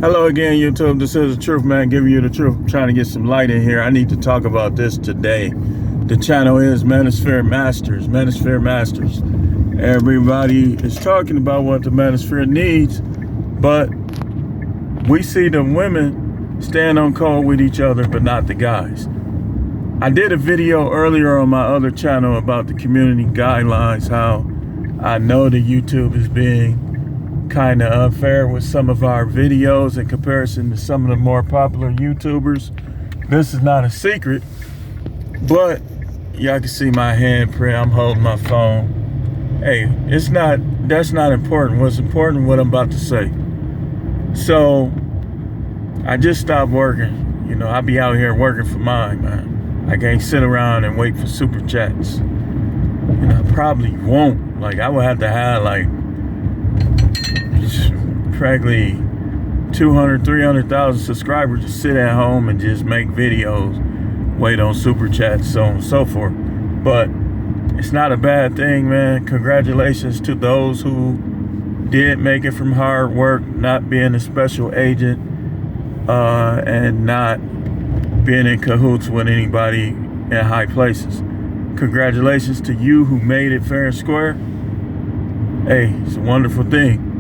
Hello again, YouTube. This is the truth, man. Giving you the truth. I'm trying to get some light in here. I need to talk about this today. The channel is Manosphere Masters. Manosphere Masters. Everybody is talking about what the Manosphere needs, but we see the women stand on call with each other, but not the guys. I did a video earlier on my other channel about the community guidelines, how I know that YouTube is being kind of unfair with some of our videos in comparison to some of the more popular YouTubers. This is not a secret, but y'all can see my handprint. I'm holding my phone. Hey, that's not important. What's important, what I'm about to say. So I just stopped working. You know, I be out here working for mine, man. I can't sit around and wait for super chats. And I probably won't. Like, I would have to have like practically 200, 300,000 subscribers to sit at home and just make videos, wait on super chats, so on and so forth. But it's not a bad thing, man. Congratulations to those who did make it from hard work, not being a special agent, and not being in cahoots with anybody in high places. Congratulations to you who made it fair and square. Hey, it's a wonderful thing.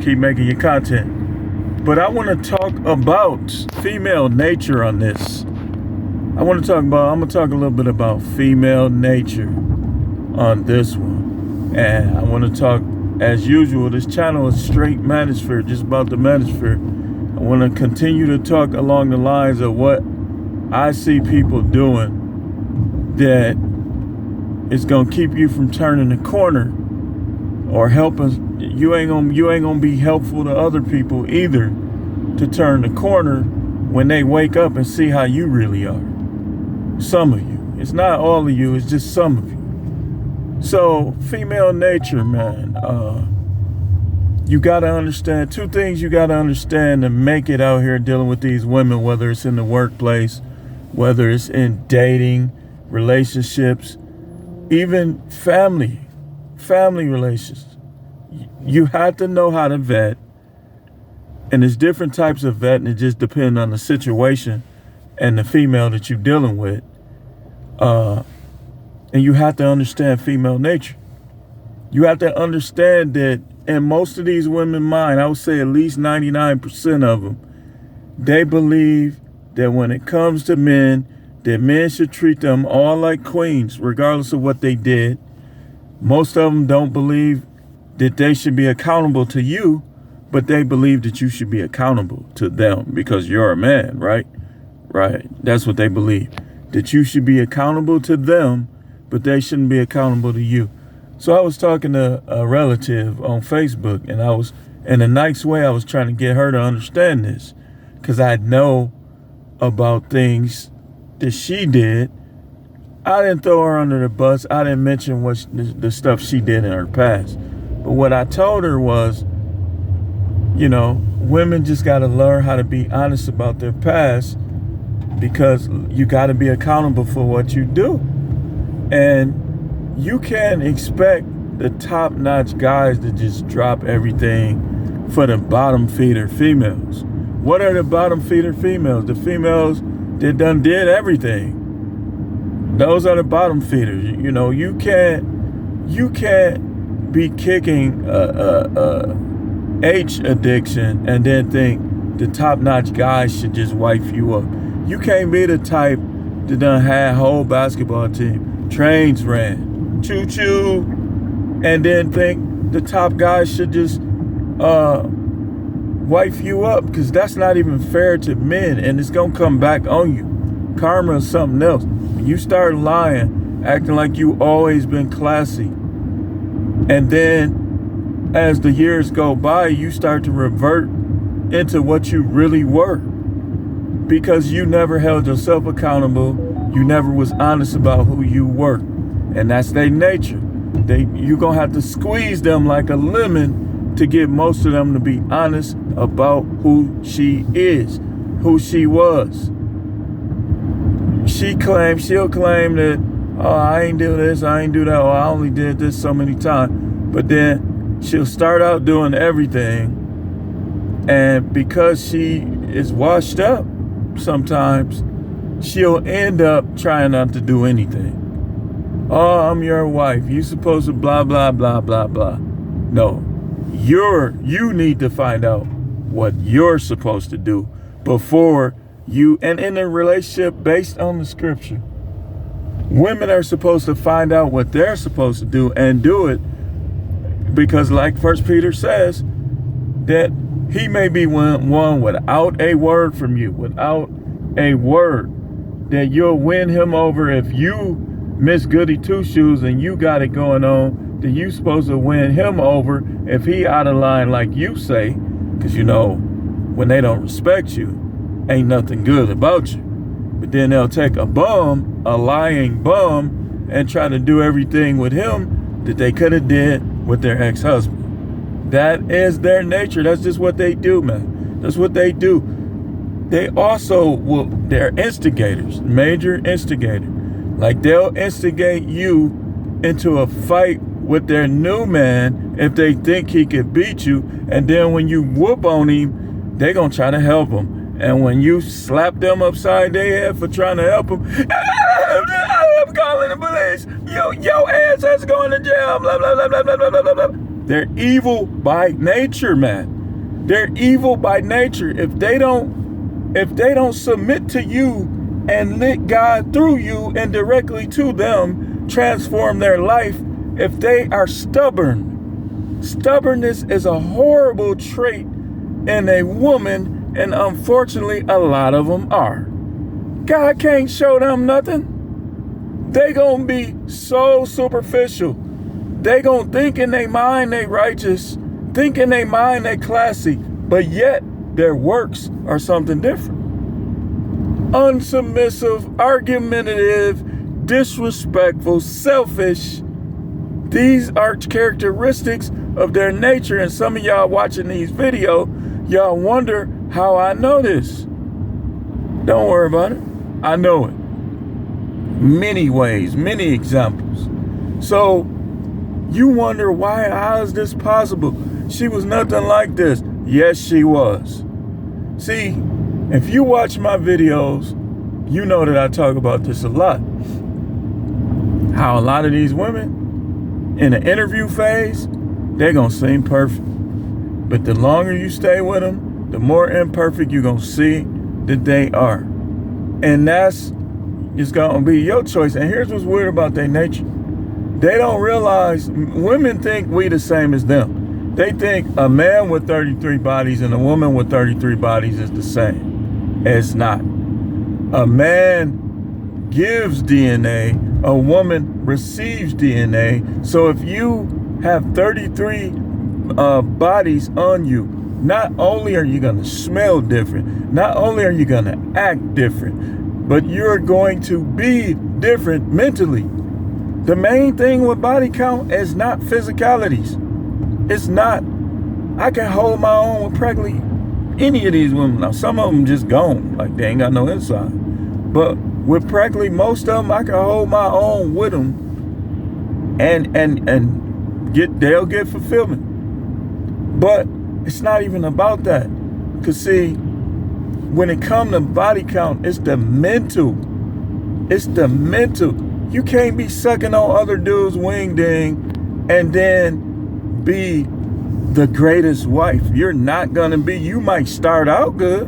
Keep making your content. But I want to talk about female nature on this. I'm going to talk a little bit about female nature on this one. And I want to talk, as usual, this channel is straight Manosphere, just about the Manosphere. I want to continue to talk along the lines of what I see people doing that is going to keep you from turning the corner or helping. You ain't gonna be helpful to other people either to turn the corner when they wake up and see how you really are. Some of you. It's not all of you, it's just some of you. So, female nature, man. You gotta understand two things you gotta understand to make it out here dealing with these women, whether it's in the workplace, whether it's in dating, relationships, even family relations. You have to know how to vet, and there's different types of vet, and it just depends on the situation and the female that you're dealing with. And you have to understand female nature. You have to understand that in most of these women's mind, I would say at least 99% of them, they believe that when it comes to men, that men should treat them all like queens, regardless of what they did. Most of them don't believe that they should be accountable to you, but they believe that you should be accountable to them because you're a man, right? Right. That's what they believe. That you should be accountable to them, but they shouldn't be accountable to you. So I was talking to a relative on Facebook, and I was, in a nice way, I was trying to get her to understand this because I know about things that she did. I didn't throw her under the bus. I didn't mention what the stuff she did in her past. But what I told her was, you know, women just got to learn how to be honest about their past because you got to be accountable for what you do. And you can't expect the top-notch guys to just drop everything for the bottom feeder females. What are the bottom feeder females? The females that done did everything. Those are the bottom feeders. You know, you can't be kicking H addiction and then think the top-notch guys should just wife you up. You can't be the type that done had a whole basketball team, trains ran, choo-choo, and then think the top guys should just wife you up, because that's not even fair to men, and it's gonna come back on you. Karma is something else. When you start lying, acting like you always been classy, and then as the years go by, you start to revert into what you really were because you never held yourself accountable. You never was honest about who you were. And that's their nature. You're going to have to squeeze them like a lemon to get most of them to be honest about who she is, who she was. She'll claim that, oh, I ain't do this, I ain't do that, or I only did this so many times. But then she'll start out doing everything And because she is washed up sometimes, she'll end up trying not to do anything. Oh, I'm your wife. You supposed to blah, blah, blah, blah, blah. No, you need to find out what you're supposed to do before you, and in a relationship based on the scripture, women are supposed to find out what they're supposed to do and do it, because like First Peter says, that he may be one without a word from you, without a word, that you'll win him over. If you miss goody two shoes and you got it going on, then you supposed to win him over if he out of line like you say, because you know when they don't respect you, ain't nothing good about you. But then they'll take a bum, a lying bum, and try to do everything with him that they could have did with their ex-husband. That is their nature. That's just what they do, man. That's what they do. They also they're instigators, major instigator. Like they'll instigate you into a fight with their new man if they think he could beat you. And then when you whoop on him, they gonna try to help him. And when you slap them upside their head for trying to help them, I'm calling the police. Your ass has gone to jail. Blah, blah, blah, blah, blah, blah, blah, blah. They're evil by nature, man. They're evil by nature. If they don't submit to you and let God through you and directly to them transform their life, if they are stubborn, stubbornness is a horrible trait in a woman. And unfortunately, a lot of them are. God can't show them nothing. They gonna be so superficial. They gonna think in their mind they righteous, think in their mind they classy, but yet their works are something different. Unsubmissive, argumentative, disrespectful, selfish. These are characteristics of their nature. And some of y'all watching these videos, y'all wonder how I know this. Don't worry about it. I know it. Many ways, many examples. So you wonder how is this possible? She was nothing like this. Yes, she was. See, if you watch my videos, you know that I talk about this a lot. How a lot of these women in the interview phase, they're gonna seem perfect. But the longer you stay with them, the more imperfect you're going to see that they are. And that's just going to be your choice. And here's what's weird about their nature. They don't realize, women think we the same as them. They think a man with 33 bodies and a woman with 33 bodies is the same. It's not. A man gives DNA, a woman receives DNA. So if you have 33 bodies on you, not only are you going to smell different, not only are you going to act different, but you're going to be different mentally. The main thing with body count is not physicalities. It's not. I can hold my own with practically any of these women. Now, some of them just gone, like they ain't got no inside. But with practically most of them, I can hold my own with them and they'll get fulfillment. But it's not even about that. Because see, when it comes to body count, it's the mental. It's the mental. You can't be sucking on other dudes' wing ding and then be the greatest wife. You're not going to be. You might start out good,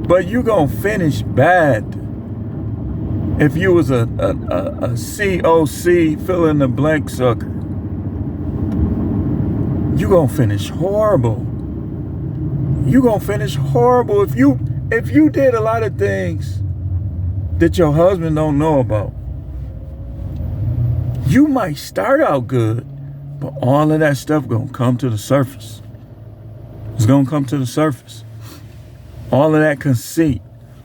but you're going to finish bad. If you was a COC, fill in the blank sucker, you're going to finish horrible. You're going to finish horrible if you did a lot of things that your husband don't know about. You might start out good, but all of that stuff going to come to the surface. It's going to come to the surface. All of that conceit,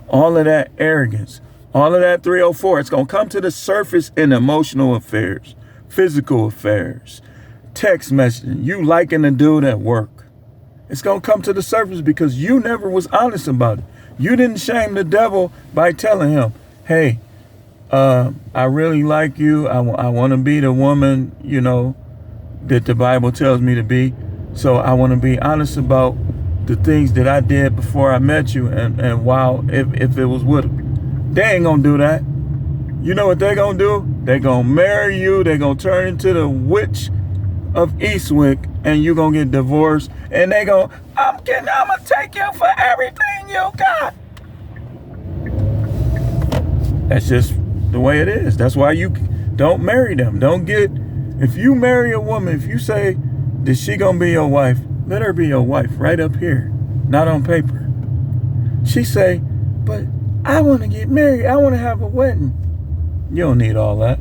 all of that arrogance, all of that 304, it's going to come to the surface in emotional affairs, physical affairs, text messaging, you liking the dude at work. It's going to come to the surface because you never was honest about it. You didn't shame the devil by telling him, hey, I really like you. I want to be the woman, that the Bible tells me to be. So I want to be honest about the things that I did before I met you, and while if it was with them. They ain't gonna do that. You know what they gonna do? They gonna marry you. They gonna turn into the witch of Eastwick, and you gonna get divorced. And they gonna, I'm gonna take you for everything you got. That's just the way it is. That's why you don't marry them. Don't get, if you marry a woman, if you say that she gonna be your wife, let her be your wife right up here, not on paper. She say, but I want to get married. I want to have a wedding. You don't need all that.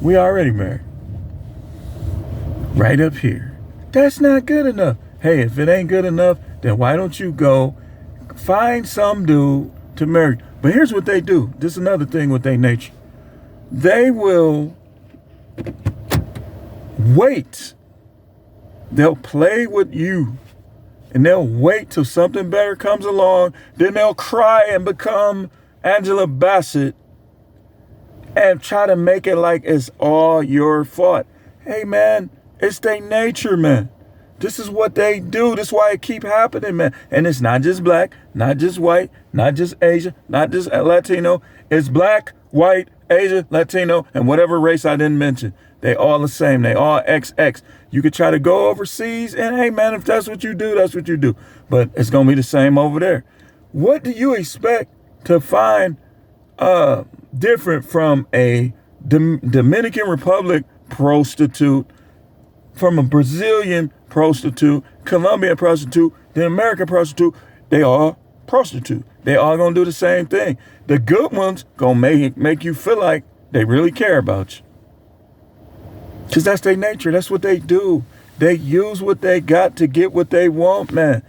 We already married. Right up here. That's not good enough. Hey, if it ain't good enough, then why don't you go find some dude to marry? But here's what they do. This is another thing with their nature. They will wait. They'll play with you. And they'll wait till something better comes along. Then they'll cry and become Angela Bassett and try to make it like it's all your fault. Hey, man, it's their nature, man. This is what they do. This is why it keep happening, man. And it's not just black, not just white, not just Asian, not just Latino. It's black, white, Asian, Latino, and whatever race I didn't mention. They all the same. They all XX. You could try to go overseas, and hey, man, if that's what you do, that's what you do. But it's going to be the same over there. What do you expect to find different from a Dominican Republic prostitute, from a Brazilian prostitute, Colombian prostitute, the American prostitute? They all prostitute. They all going to do the same thing. The good ones going to make you feel like they really care about you. Because that's their nature. That's what they do. They use what they got to get what they want, man.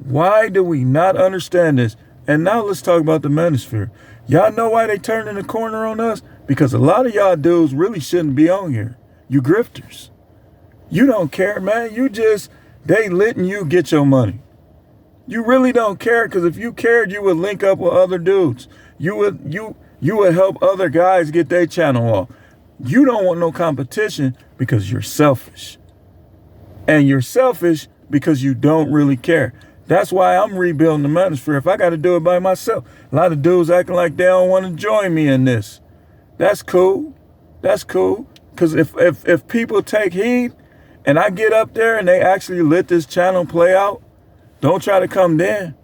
Why do we not understand this? And now let's talk about the manosphere. Y'all know why they turning the corner on us? Because a lot of y'all dudes really shouldn't be on here. You grifters. You don't care, man. They letting you get your money. You really don't care, because if you cared, you would link up with other dudes. You would help other guys get their channel off. You don't want no competition because you're selfish. And you're selfish because you don't really care. That's why I'm rebuilding the manosphere. If I got to do it by myself. A lot of dudes acting like they don't want to join me in this. That's cool. That's cool. Because if people take heed and I get up there and they actually let this channel play out, don't try to come then.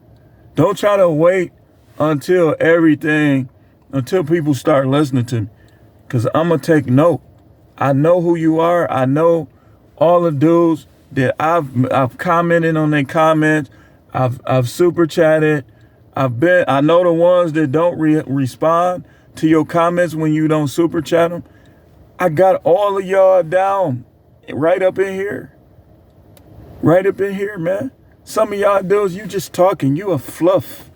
Don't try to wait until people start listening to me. Because I'm going to take note. I know who you are. I know all the dudes that I've commented on their comments. I've super chatted. I know the ones that don't respond to your comments when you don't super chat them. I got all of y'all down right up in here. Right up in here, man. Some of y'all dudes, you just talking. You a fluff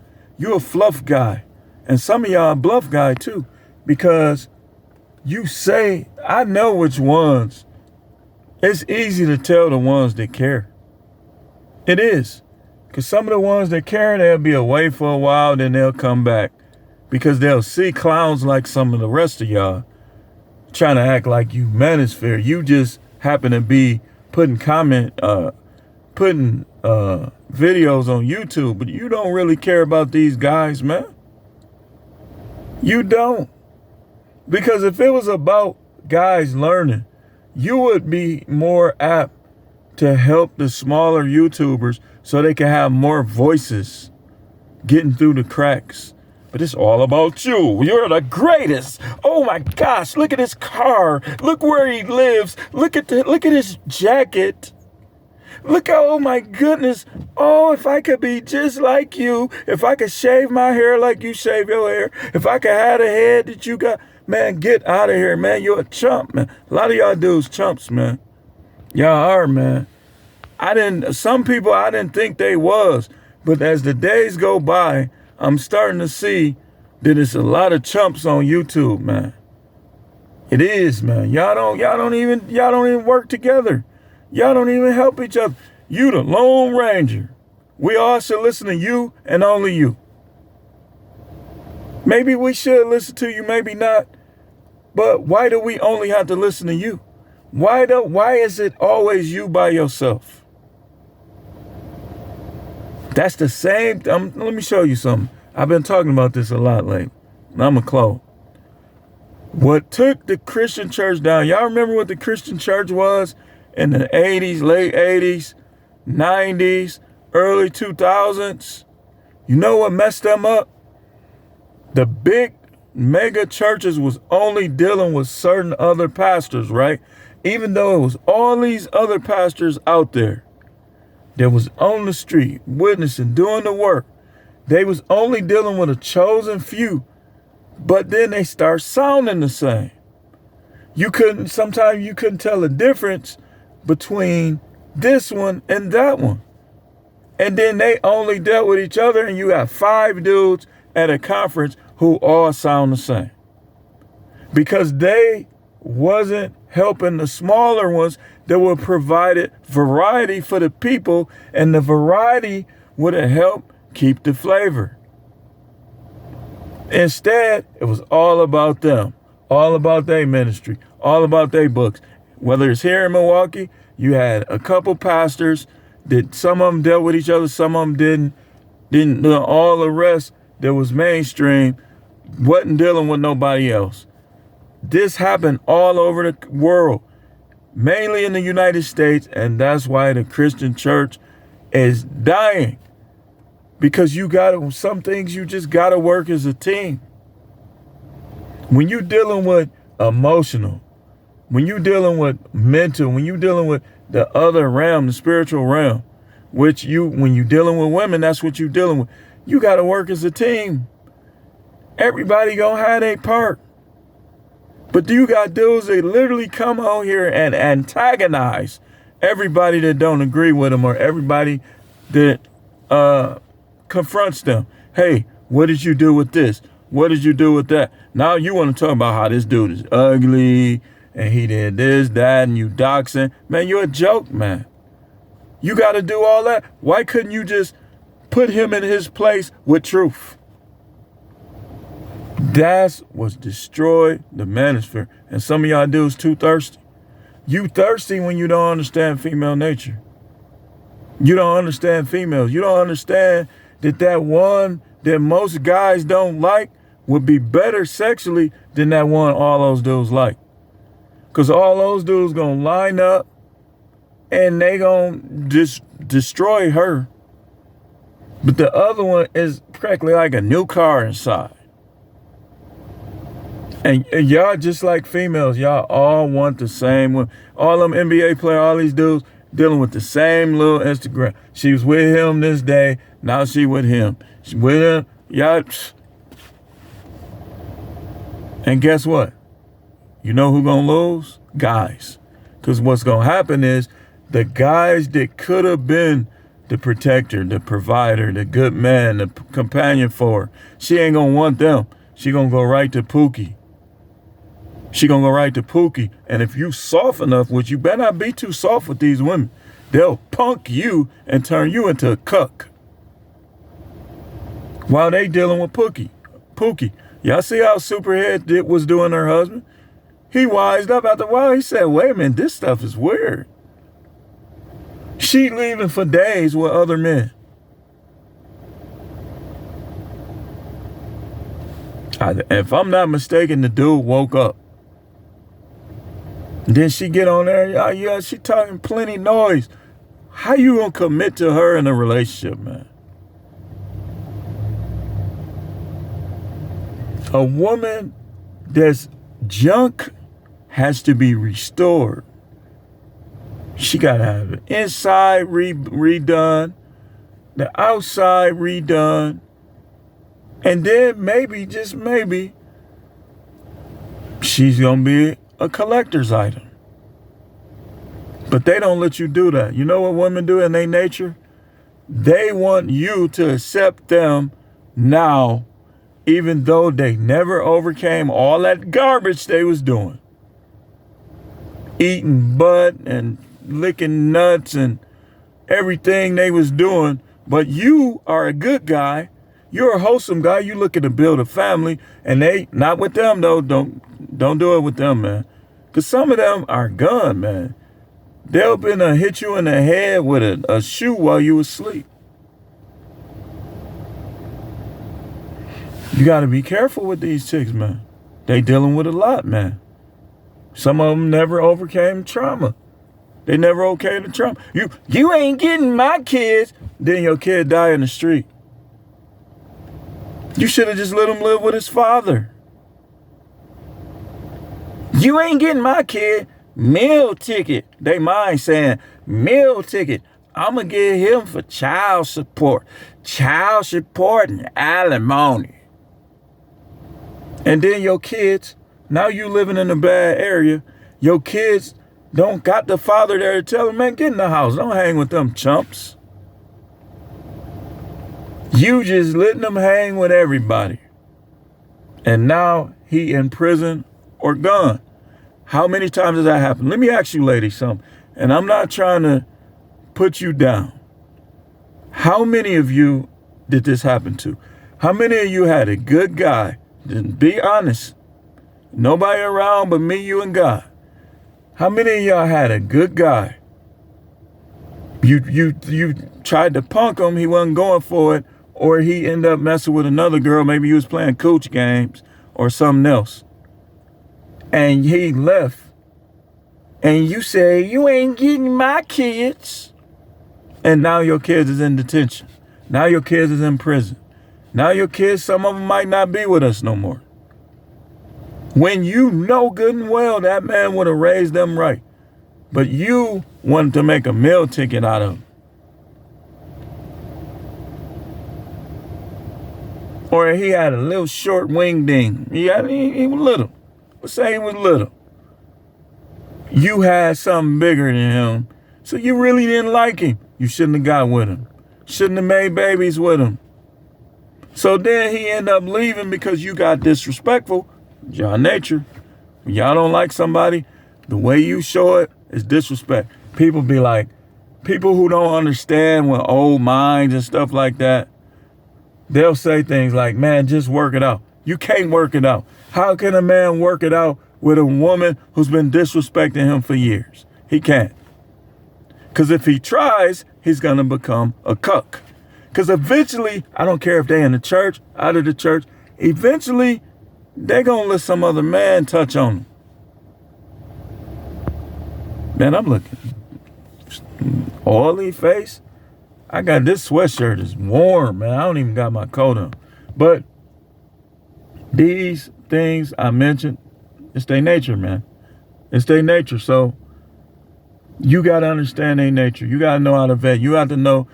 guy. And some of y'all a bluff guy too. Because you say, I know which ones. It's easy to tell the ones that care. It is. Because some of the ones that care, they'll be away for a while, then they'll come back. Because they'll see clowns like some of the rest of y'all trying to act like you manosphere. You just happen to be putting videos on YouTube, but you don't really care about these guys, man. You don't. Because if it was about guys learning, you would be more apt to help the smaller YouTubers so they can have more voices getting through the cracks. But it's all about you. You're the greatest. Oh my gosh, look at his car. Look where he lives. Look at his jacket. Look, oh my goodness. Oh, if I could be just like you, if I could shave my hair like you shave your hair, if I could have the head that you got. Man, get out of here, man. You're a chump, man. A lot of y'all dudes chumps, man. Y'all are, man. Some people I didn't think they was. But as the days go by, I'm starting to see that it's a lot of chumps on YouTube, man. It is, man. Y'all don't even work together. Y'all don't even help each other. You the Lone Ranger. We all should listen to you and only you. Maybe we should listen to you, maybe not. But why do we only have to listen to you? Why is it always you by yourself? That's the same. Let me show you something. I've been talking about this a lot lately. I'm going to close. What took the Christian church down, y'all remember what the Christian church was in the 80s, late 80s, 90s, early 2000s? You know what messed them up? The big mega churches was only dealing with certain other pastors, right? Even though it was all these other pastors out there that was on the street, witnessing, doing the work. They was only dealing with a chosen few, but then they start sounding the same. Sometimes you couldn't tell the difference between this one and that one. And then they only dealt with each other, and you got 5 dudes at a conference who all sound the same. Because they wasn't helping the smaller ones that would provide variety for the people, and the variety would have helped keep the flavor. Instead, it was all about them, all about their ministry, all about their books. Whether it's here in Milwaukee, you had a couple pastors that some of them dealt with each other, some of them didn't. All the rest that was mainstream wasn't dealing with nobody else. This happened all over the world, mainly in the United States, and that's why the Christian church is dying. Because some things you just gotta work as a team. When you're dealing with emotional, when you're dealing with mental, when you're dealing with the other realm, the spiritual realm, when you're dealing with women, that's what you're dealing with. You gotta work as a team. Everybody gonna have their part. But you got dudes that literally come out here and antagonize everybody that don't agree with them, or everybody that confronts them. Hey, what did you do with this? What did you do with that? Now you want to talk about how this dude is ugly and he did this, that, and you doxing. Man, you're a joke, man. You got to do all that. Why couldn't you just put him in his place with truth? That's what's destroyed the manosphere. And some of y'all dudes too thirsty. You thirsty when you don't understand female nature. You don't understand females. You don't understand that one that most guys don't like would be better sexually than that one all those dudes like. Because all those dudes gonna line up and they gonna destroy her. But the other one is practically like a new car inside. And y'all just like females, y'all all want the same one. All them NBA players, all these dudes dealing with the same little Instagram. She was with him this day, now she with him. She with him, y'all. And guess what? You know who gonna lose? Guys. Because what's gonna happen is the guys that could have been the protector, the provider, the good man, the companion for her, she ain't gonna want them. She gonna go right to Pookie. She gonna go right to Pookie. And if you soft enough, which you better not be too soft with these women, they'll punk you and turn you into a cuck. While they dealing with Pookie. Y'all see how Superhead was doing her husband? He wised up after a while. He said, wait a minute, this stuff is weird. She leaving for days with other men. If I'm not mistaken, the dude woke up. Then she get on there, yeah, she talking plenty noise. How you gonna commit to her in a relationship, man? A woman that's junk has to be restored. She gotta have it inside redone, the outside redone, and then maybe, just maybe, she's gonna be a collector's item. But they don't let you do that. You know what women do in their nature? They want you to accept them now, even though they never overcame all that garbage they was doing. Eating butt and licking nuts and everything they was doing. But you are a good guy. You're a wholesome guy. You looking to build a family, and they, not with them though. Don't do it with them, man. Cause some of them are gone, man. They'll hit you in the head with a shoe while you asleep. You got to be careful with these chicks, man. They dealing with a lot, man. Some of them never overcame trauma. They never overcame the trauma. You ain't getting my kids. Then your kid die in the street. You should have just let him live with his father. You ain't getting my kid. Meal ticket. They mind saying, meal ticket. I'm going to get him for child support. Child support and alimony. And then your kids, now you living in a bad area. Your kids don't got the father there to tell them, man, get in the house. Don't hang with them chumps. You just letting them hang with everybody. And now he in prison or gone. How many times has that happened? Let me ask you ladies something. And I'm not trying to put you down. How many of you did this happen to? How many of you had a good guy? Just be honest. Nobody around but me, you, and God. How many of y'all had a good guy? You tried to punk him, he wasn't going for it, or he ended up messing with another girl. Maybe he was playing cooch games or something else. And he left. And you say, you ain't getting my kids. And now your kids is in detention. Now your kids is in prison. Now your kids, some of them might not be with us no more. When you know good and well that man would have raised them right. But you wanted to make a meal ticket out of him. Or he had a little short wing ding. He was little. Let's say he was little. You had something bigger than him. So you really didn't like him. You shouldn't have got with him. Shouldn't have made babies with him. So then he ended up leaving because you got disrespectful. Y'all nature. When y'all don't like somebody, the way you show it is disrespect. People be like, people who don't understand with old minds and stuff like that, they'll say things like, man, just work it out. You can't work it out. How can a man work it out with a woman who's been disrespecting him for years? He can't. Because if he tries, he's going to become a cuck. Because eventually, I don't care if they're in the church, out of the church, eventually they're going to let some other man touch on them. Man, I'm looking oily face. I got this sweatshirt is warm, man. I don't even got my coat on. But these things I mentioned, it's their nature, man. It's their nature. So you got to understand their nature. You got to know how to vet. You got to know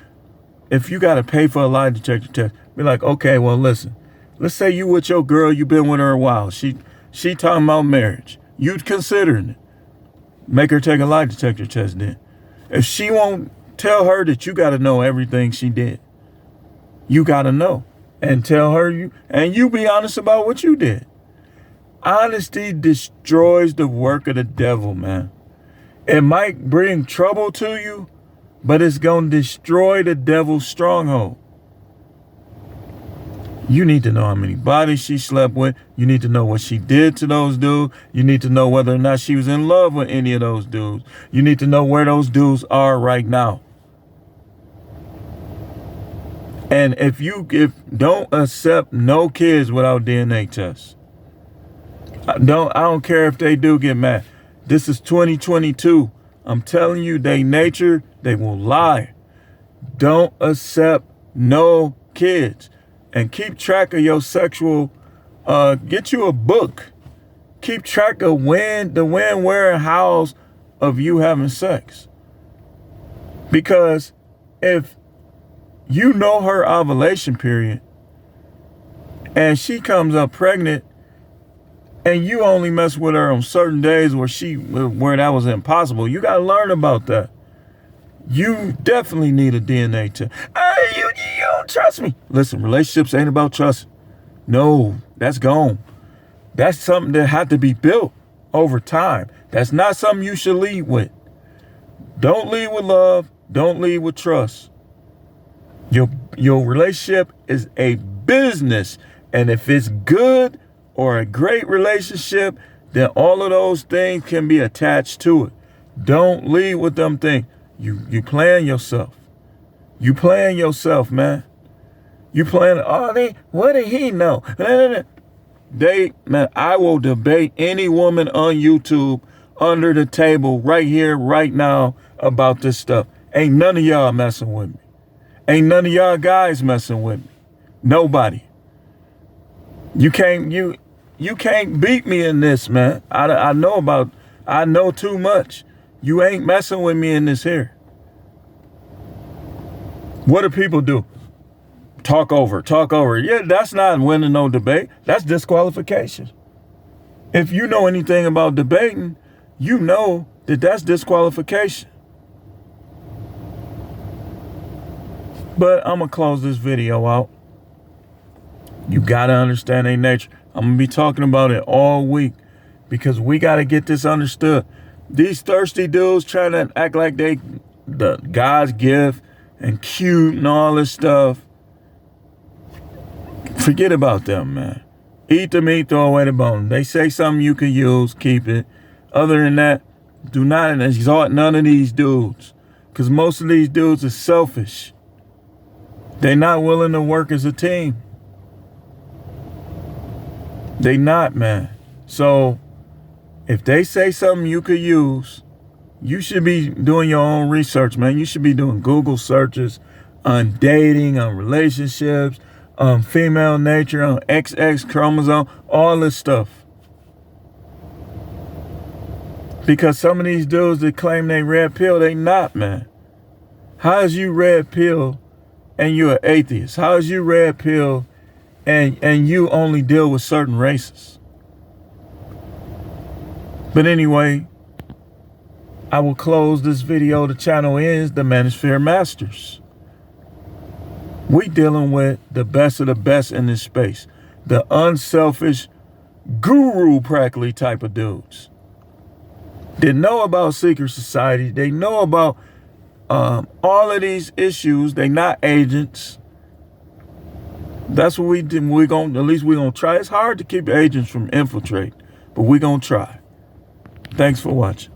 if you got to pay for a lie detector test. Be like, okay, well, listen. Let's say you with your girl, you been with her a while. She talking about marriage. You considering it. Make her take a lie detector test then. If she won't, tell her that you got to know everything she did. You got to know. And tell her you be honest about what you did. Honesty destroys the work of the devil, man. It might bring trouble to you, but it's going to destroy the devil's stronghold. You need to know how many bodies she slept with. You need to know what she did to those dudes. You need to know whether or not she was in love with any of those dudes. You need to know where those dudes are right now. And if don't accept no kids without DNA tests. I don't care if they do get mad. This is 2022. I'm telling you, they nature, they will lie. Don't accept no kids. And keep track of your sexual, get you a book. Keep track of when, where, and hows of you having sex. Because if you know her ovulation period and she comes up pregnant and you only mess with her on certain days where that was impossible, you got to learn about that. You definitely need a DNA test. You don't trust me. Listen, relationships ain't about trust. No, that's gone. That's something that had to be built over time. That's not something you should lead with. Don't lead with love. Don't lead with trust. Your relationship is a business. And if it's good or a great relationship, then all of those things can be attached to it. Don't lead with them things. You playing yourself. You playing yourself, man. You playing, what did he know? Man, I will debate any woman on YouTube under the table right here, right now about this stuff. Ain't none of y'all messing with me. Ain't none of y'all guys messing with me. Nobody. You can't beat me in this, man. I know too much. You ain't messing with me in this here. What do people do? Talk over. Yeah, that's not winning no debate. That's disqualification. If you know anything about debating, you know that that's disqualification. But I'm going to close this video out. You got to understand their nature. I'm going to be talking about it all week because we got to get this understood. These thirsty dudes trying to act like they the God's gift and cute and all this stuff. Forget about them, man. Eat the meat, throw away the bone. They say something you can use, keep it. Other than that, do not exalt none of these dudes because most of these dudes are selfish. They're not willing to work as a team. They not, man. So if they say something you could use, you should be doing your own research, man. You should be doing Google searches on dating, on relationships, on female nature, on XX chromosome, all this stuff. Because some of these dudes that claim they red pill, they not, man. How is you red pill and you're an atheist? How is you red pill and you only deal with certain races? But anyway, I will close this video. The channel is the Manosphere Masters. We dealing with the best of the best in this space. The unselfish guru practically type of dudes. They know about secret society. They know about all of these issues. They not agents. That's what we did. At least we're gonna try. It's hard to keep agents from infiltrating, but we're gonna try. Thanks for watching.